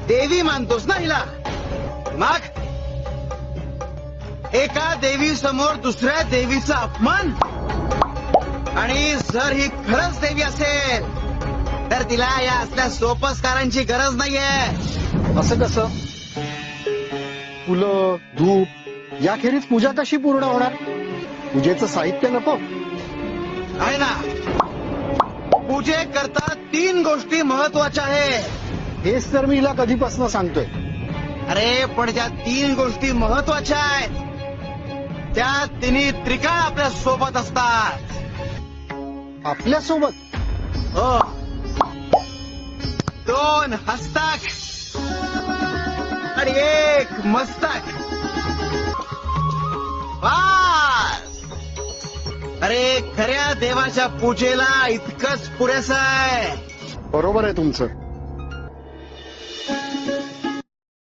देवी मानतोस ना हिला? मग एका देवी समोर दुसऱ्या देवीचा अपमान? आणि जर ही खरंच देवी असेल तर तिला या असल्या सोपस्कारांची गरज नाहीये. असं कसं? फुलं, धूप याखेरीज पूजा कशी पूर्ण होणार? पूजेचं साहित्य नको? आहे ना. पूजे करता 3 गोष्टी महत्वाच्या आहेत. हेच तर मी हिला कधीपासून सांगतोय. अरे पण ज्या 3 गोष्टी महत्वाच्या आहेत त्या तिन्ही त्रिकाळ आपल्या सोबत असतात. आपल्या सोबत? हो. 2 हस्तक आणि 1 मस्तक. बस. अरे खऱ्या देवाच्या पूजेला इतकंच पुरेसं आहे. बरोबर आहे तुमचं.